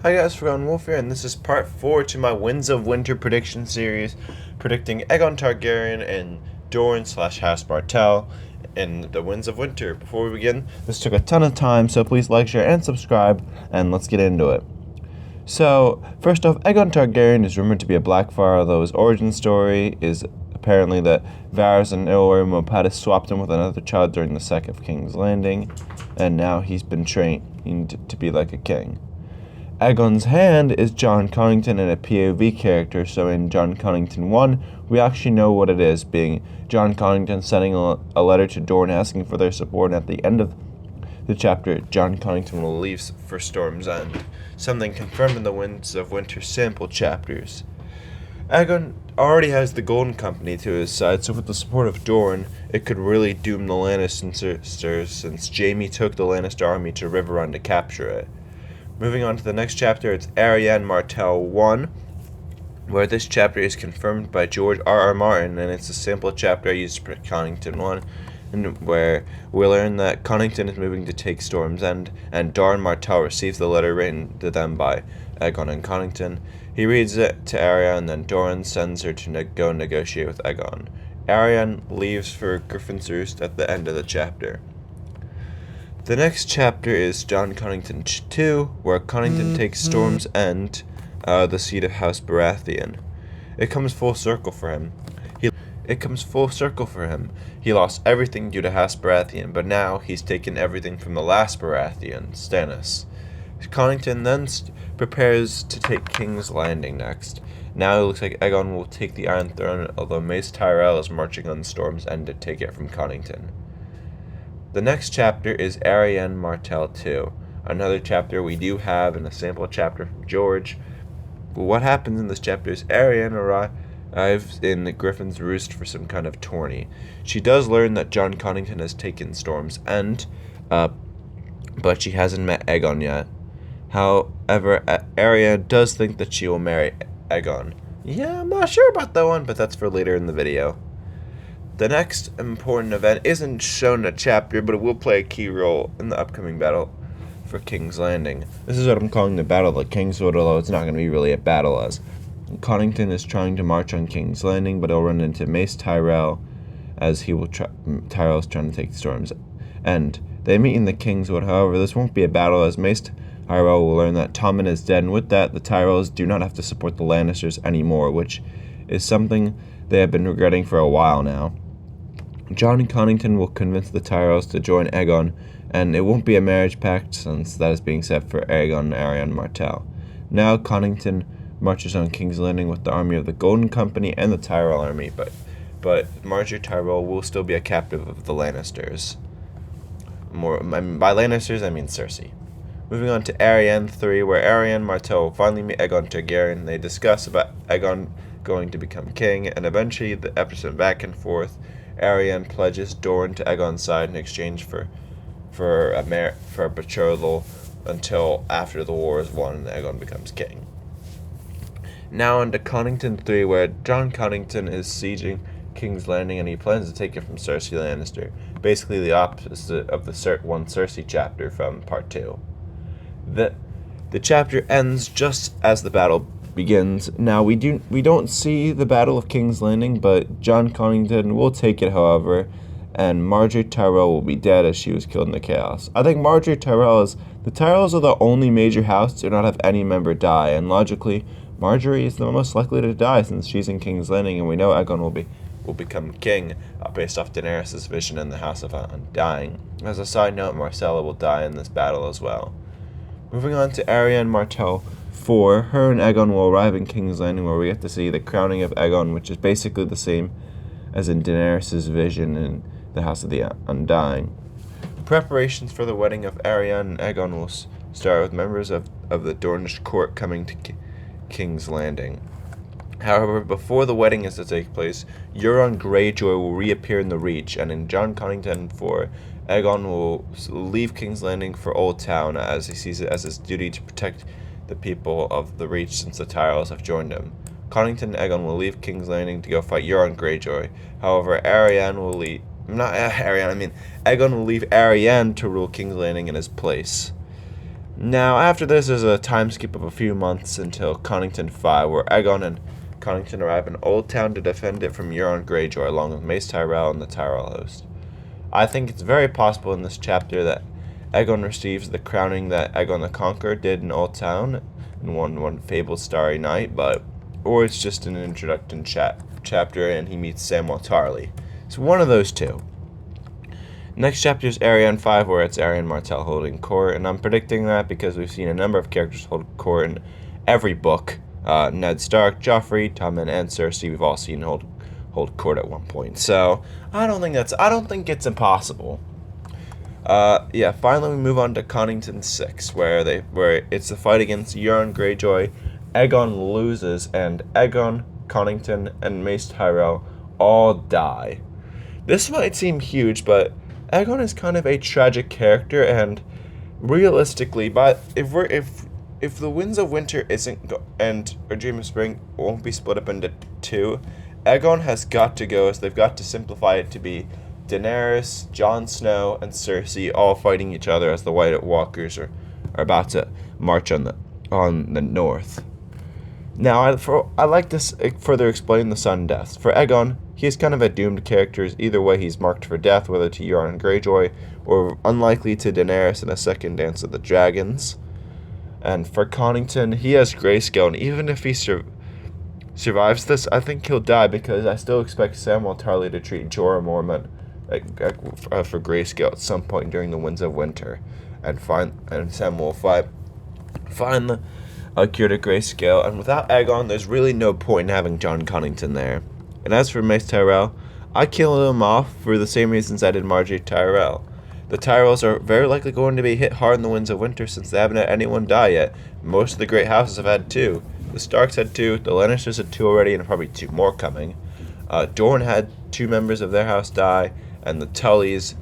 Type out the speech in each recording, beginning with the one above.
Hi guys, Forgotten Wolf here, and this is part 4 to my Winds of Winter prediction series, predicting Aegon Targaryen and Dorne / House Martell in the Winds of Winter. Before we begin, this took a ton of time, so please like, share, and subscribe, and let's get into it. So, first off, Aegon Targaryen is rumored to be a Blackfire, although his origin story is apparently that Varys and Illyrio Mopatis swapped him with another child during the sack of King's Landing, and now he's been trained to be like a king. Aegon's hand is Jon Connington and a POV character, so in Jon Connington 1, we actually know what it is, being Jon Connington sending a letter to Dorne asking for their support, and at the end of the chapter, Jon Connington will leave for Storm's End, something confirmed in the Winds of Winter sample chapters. Aegon already has the Golden Company to his side, so with the support of Dorne, it could really doom the Lannisters since Jaime took the Lannister army to Riverrun to capture it. Moving on to the next chapter, it's Aegon Martell 1, where this chapter is confirmed by George R.R. Martin, and it's a sample chapter I used for Connington 1, and where we learn that Connington is moving to take Storm's End, and Dorne Martell receives the letter written to them by Aegon and Connington. He reads it to Arya, and then Dorne sends her to go negotiate with Aegon. Arya leaves for Griffin's Roost at the end of the chapter. The next chapter is Jon Connington 2, where Connington takes Storm's End, the seat of House Baratheon. It comes full circle for him. He lost everything due to House Baratheon, but now he's taken everything from the last Baratheon, Stannis. Connington then prepares to take King's Landing next. Now it looks like Aegon will take the Iron Throne, although Mace Tyrell is marching on Storm's End to take it from Connington. The next chapter is Aegon Martell 2, another chapter we do have in a sample chapter from George. What happens in this chapter is Aegon arrives in Griffin's Roost for some kind of tourney. She does learn that Jon Connington has taken Storm's End, but she hasn't met Aegon yet. However, Arya does think that she will marry Aegon. Yeah, I'm not sure about that one, but that's for later in the video. The next important event isn't shown in a chapter, but it will play a key role in the upcoming battle for King's Landing. This is what I'm calling the Battle of Kingswood, although it's not going to be really a battle, as Connington is trying to march on King's Landing, but he'll run into Mace Tyrell, as Tyrell is trying to take Storm's End. They meet in the Kingswood, however, this won't be a battle, as Mace Tyrell will learn that Tommen is dead, and with that, the Tyrells do not have to support the Lannisters anymore, which is something they have been regretting for a while now. Jon Connington will convince the Tyrells to join Aegon, and it won't be a marriage pact since that is being set for Aegon and Aegon Martell. Now Connington marches on King's Landing with the army of the Golden Company and the Tyrell army, but Margaery Tyrell will still be a captive of the Lannisters. By Lannisters, I mean Cersei. Moving on to Aegon 3, where Aegon Martell will finally meet Aegon Targaryen. They discuss about Aegon going to become king, and eventually the episode back and forth. Aegon pledges Dorne to Aegon's side in exchange for a betrothal until after the war is won and Aegon becomes king. Now on to Connington 3, where Jon Connington is sieging King's Landing, and he plans to take it from Cersei Lannister, basically the opposite of the one Cersei chapter from part 2. The chapter ends just as the battle begins. Now we don't see the Battle of King's Landing, but Jon Connington will take it, however, and Margaery Tyrell will be dead as she was killed in the chaos. I think the Tyrells are the only major house to not have any member die, and logically, Margaery is the most likely to die since she's in King's Landing, and we know Aegon will become king based off Daenerys' vision in the House of Undying. As a side note, Myrcella will die in this battle as well. Moving on to Aegon Martell 4, her and Aegon will arrive in King's Landing, where we get to see the crowning of Aegon, which is basically the same as in Daenerys' vision in the House of the Undying. Preparations for the wedding of Aegon and Aegon will start with members of the Dornish court coming to King's Landing. However, before the wedding is to take place, Euron Greyjoy will reappear in the Reach, and in Jon Connington 4, Aegon will leave King's Landing for Old Town, as he sees it as his duty to protect the people of the Reach since the Tyrells have joined him. Connington and Aegon will leave King's Landing to go fight Euron Greyjoy. However, Aegon will leave Arianne to rule King's Landing in his place. Now, after this is a time skip of a few months until Connington 5, where Aegon and Connington arrive in Old Town to defend it from Euron Greyjoy, along with Mace Tyrell and the Tyrell host. I think it's very possible in this chapter that Aegon receives the crowning that Aegon the Conqueror did in Old Town in one fabled starry night, or it's just an introduction chapter and he meets Samwell Tarly. It's one of those two. Next chapter is Arianne 5, where it's Arianne Martell holding court, and I'm predicting that because we've seen a number of characters hold court in every book. Ned Stark, Joffrey, Tommen, and Cersei, we've all seen hold court at one point. So I don't think it's impossible. Finally we move on to Connington 6, where it's the fight against Euron Greyjoy. Aegon loses, and Aegon, Connington, and Mace Tyrell all die. This might seem huge, but Aegon is kind of a tragic character, and realistically, if the Winds of Winter and A Dream of Spring won't be split up into two, Aegon has got to go, so they've got to simplify it to be Daenerys, Jon Snow, and Cersei all fighting each other as the White Walkers are about to march on the north. Now, I like to further explain the sudden deaths. For Aegon, he is kind of a doomed character. Either way, he's marked for death, whether to Euron Greyjoy or unlikely to Daenerys in a second Dance of the Dragons. And for Connington, he has grayscale, and even if he survives this, I think he'll die because I still expect Samwell Tarly to treat Jorah Mormont for grayscale at some point during the Winds of Winter, and Sam will find a cure to grayscale. And without Aegon, there's really no point in having Jon Connington there. And as for Mace Tyrell, I killed him off for the same reasons I did Margaery Tyrell. The Tyrells are very likely going to be hit hard in the Winds of Winter since they haven't had anyone die yet. Most of the great houses have had 2. The Starks had 2, the Lannisters had 2 already, and probably 2 more coming. Dorne had 2 members of their house die, and the Tullys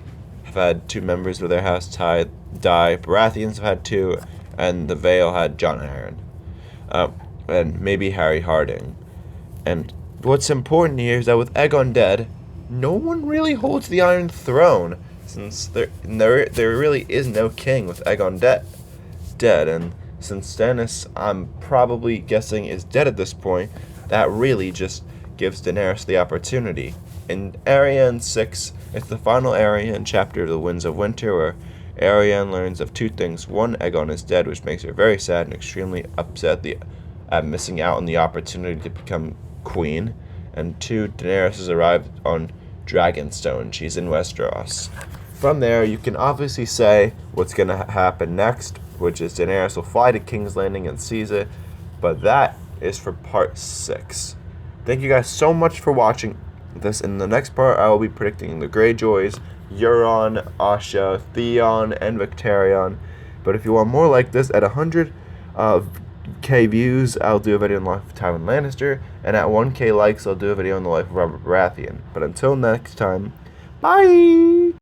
have had 2 members of their house die. Baratheons have had 2, and the Vale had Jon Arryn. And maybe Harry Harding. And what's important here is that with Aegon dead, no one really holds the Iron Throne, since there really is no king with Aegon dead, and since Stannis, I'm probably guessing, is dead at this point, that really just gives Daenerys the opportunity. In Arianne 6, it's the final Arianne chapter of the Winds of Winter, where Arianne learns of 2 things. 1, Aegon is dead, which makes her very sad and extremely upset at missing out on the opportunity to become queen. And 2, Daenerys has arrived on Dragonstone. She's in Westeros. From there, you can obviously say what's going to happen next, which is Daenerys will fly to King's Landing and seize it, but that is for part 6. Thank you guys so much for watching this. In the next part, I will be predicting the Greyjoys, Euron, Asha, Theon, and Victarion. But if you want more like this, at 100K views, I'll do a video on the life of Tywin Lannister, and at 1K likes, I'll do a video on the life of Robert Baratheon. But until next time, bye!